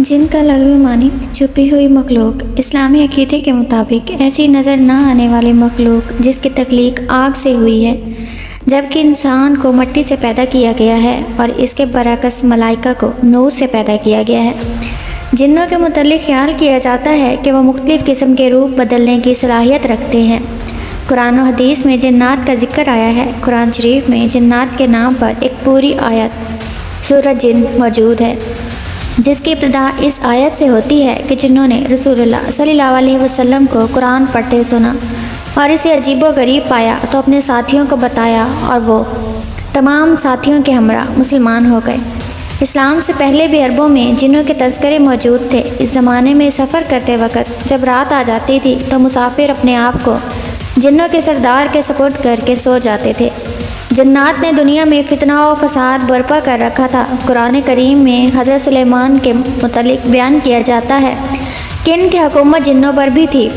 جن کا لغوی معنی چھپی ہوئی مخلوق اسلامی عقیدے کے مطابق ایسی نظر نہ آنے والی مخلوق جس کی تخلیق آگ سے ہوئی ہے، جبکہ انسان کو مٹی سے پیدا کیا گیا ہے اور اس کے برعکس ملائکہ کو نور سے پیدا کیا گیا ہے۔ جنوں کے متعلق خیال کیا جاتا ہے کہ وہ مختلف قسم کے روپ بدلنے کی صلاحیت رکھتے ہیں۔ قرآن و حدیث میں جنات کا ذکر آیا ہے۔ قرآن شریف میں جنات کے نام پر ایک پوری آیت سورۃ جن موجود ہے، جس کی ابتدا اس آیت سے ہوتی ہے کہ جنہوں نے رسول اللہ صلی اللہ علیہ وسلم کو قرآن پڑھتے سنا اور اسے عجیب و غریب پایا تو اپنے ساتھیوں کو بتایا اور وہ تمام ساتھیوں کے ہمراہ مسلمان ہو گئے۔ اسلام سے پہلے بھی عربوں میں جنوں کے تذکرے موجود تھے۔ اس زمانے میں سفر کرتے وقت جب رات آ جاتی تھی تو مسافر اپنے آپ کو جنوں کے سردار کے سپرد کر کے سو جاتے تھے۔ جنات نے دنیا میں فتنہ و فساد برپا کر رکھا تھا۔ قرآن کریم میں حضرت سلیمان کے متعلق بیان کیا جاتا ہے کہ ان کی حکومت جنوں پر بھی تھی۔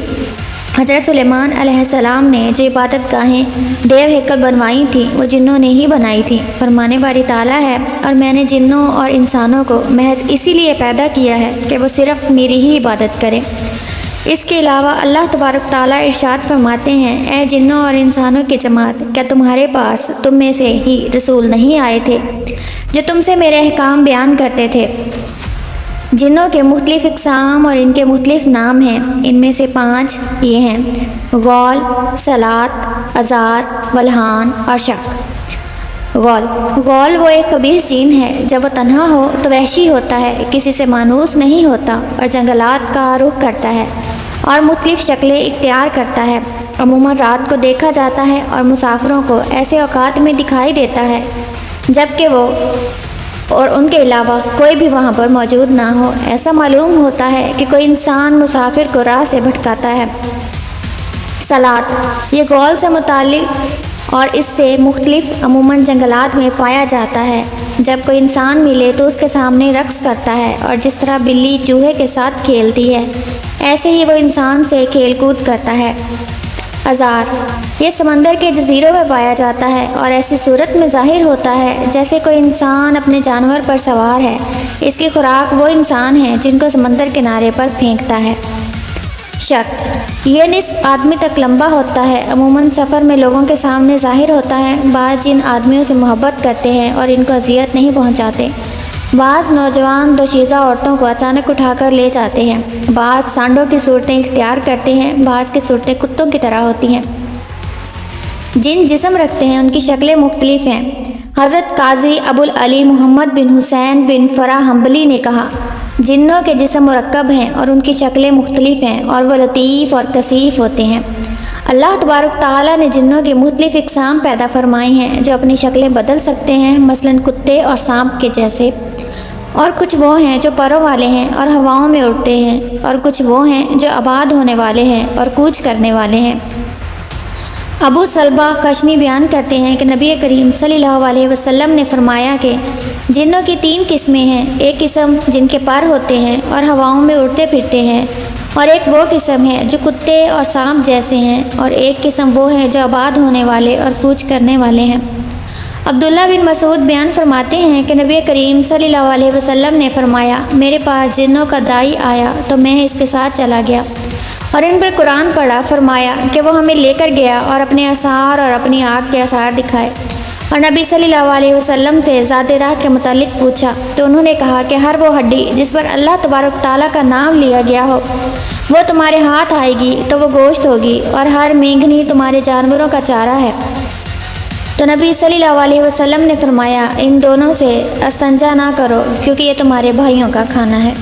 حضرت سلیمان علیہ السلام نے جو عبادت گاہیں دیو ہیکل بنوائی تھیں وہ جنوں نے ہی بنائی تھیں۔ فرمانے باری تعالیٰ ہے، اور میں نے جنوں اور انسانوں کو محض اسی لیے پیدا کیا ہے کہ وہ صرف میری ہی عبادت کریں۔ اس کے علاوہ اللہ تبارک تعالیٰ ارشاد فرماتے ہیں، اے جنوں اور انسانوں کی جماعت، کیا تمہارے پاس تم میں سے ہی رسول نہیں آئے تھے جو تم سے میرے احکام بیان کرتے تھے؟ جنوں کے مختلف اقسام اور ان کے مختلف نام ہیں۔ ان میں سے 5 یہ ہیں: غول، صلات، ازار، ولہان اور شک۔ غول وہ ایک خبیث جن ہے۔ جب وہ تنہا ہو تو وحشی ہوتا ہے، کسی سے مانوس نہیں ہوتا اور جنگلات کا رخ کرتا ہے اور مختلف شکلیں اختیار کرتا ہے۔ عموماً رات کو دیکھا جاتا ہے اور مسافروں کو ایسے اوقات میں دکھائی دیتا ہے جبکہ وہ اور ان کے علاوہ کوئی بھی وہاں پر موجود نہ ہو۔ ایسا معلوم ہوتا ہے کہ کوئی انسان مسافر کو راہ سے بھٹکاتا ہے۔ صلات یہ غول سے متعلق اور اس سے مختلف عموماً جنگلات میں پایا جاتا ہے۔ جب کوئی انسان ملے تو اس کے سامنے رقص کرتا ہے، اور جس طرح بلی چوہے کے ساتھ کھیلتی ہے ایسے ہی وہ انسان سے کھیل کود کرتا ہے۔ ازار یہ سمندر کے جزیروں میں پایا جاتا ہے اور ایسی صورت میں ظاہر ہوتا ہے جیسے کوئی انسان اپنے جانور پر سوار ہے۔ اس کی خوراک وہ انسان ہیں جن کو سمندر کنارے پر پھینکتا ہے۔ شک یہ نصف آدمی تک لمبا ہوتا ہے۔ عموماً سفر میں لوگوں کے سامنے ظاہر ہوتا ہے۔ بعض جن آدمیوں سے محبت کرتے ہیں اور ان کو اذیت نہیں پہنچاتے۔ بعض نوجوان دوشیزہ عورتوں کو اچانک اٹھا کر لے جاتے ہیں۔ بعض سانڈوں کی صورتیں اختیار کرتے ہیں، بعض کی صورتیں کتوں کی طرح ہوتی ہیں۔ جن جسم رکھتے ہیں ان کی شکلیں مختلف ہیں۔ حضرت قاضی ابوالعلی محمد بن حسین بن فرح حنبلی نے کہا، جنوں کے جسم مرکب ہیں اور ان کی شکلیں مختلف ہیں اور وہ لطیف اور کثیف ہوتے ہیں۔ اللہ تبارک تعالیٰ نے جنوں کی مختلف اقسام پیدا فرمائی ہیں جو اپنی شکلیں بدل سکتے ہیں، مثلاً کتے اور سانپ کے جیسے، اور کچھ وہ ہیں جو پروں والے ہیں اور ہواؤں میں اڑتے ہیں، اور کچھ وہ ہیں جو آباد ہونے والے ہیں اور کوچ کرنے والے ہیں۔ ابو سلبہ خشنی بیان کرتے ہیں کہ نبی کریم صلی اللہ علیہ وسلم نے فرمایا کہ جنوں کی 3 قسمیں ہیں۔ ایک قسم جن کے پر ہوتے ہیں اور ہواؤں میں اڑتے پھرتے ہیں، اور ایک وہ قسم ہے جو کتے اور سانپ جیسے ہیں، اور ایک قسم وہ ہے جو آباد ہونے والے اور کوچ کرنے والے ہیں۔ عبداللہ بن مسعود بیان فرماتے ہیں کہ نبی کریم صلی اللہ علیہ وسلم نے فرمایا، میرے پاس جنوں کا داعی آیا تو میں اس کے ساتھ چلا گیا اور ان پر قرآن پڑھا۔ فرمایا کہ وہ ہمیں لے کر گیا اور اپنے آثار اور اپنی آنکھ کے آثار دکھائے، اور نبی صلی اللہ علیہ وسلم سے ذات راہ کے متعلق پوچھا تو انہوں نے کہا کہ ہر وہ ہڈی جس پر اللہ تبارک تعالیٰ کا نام لیا گیا ہو وہ تمہارے ہاتھ آئے گی تو وہ گوشت ہوگی، اور ہر مینگنی تمہارے جانوروں کا چارہ ہے۔ تو نبی صلی اللہ علیہ وسلم نے فرمایا، ان دونوں سے استنجا نہ کرو کیونکہ یہ تمہارے بھائیوں کا کھانا ہے۔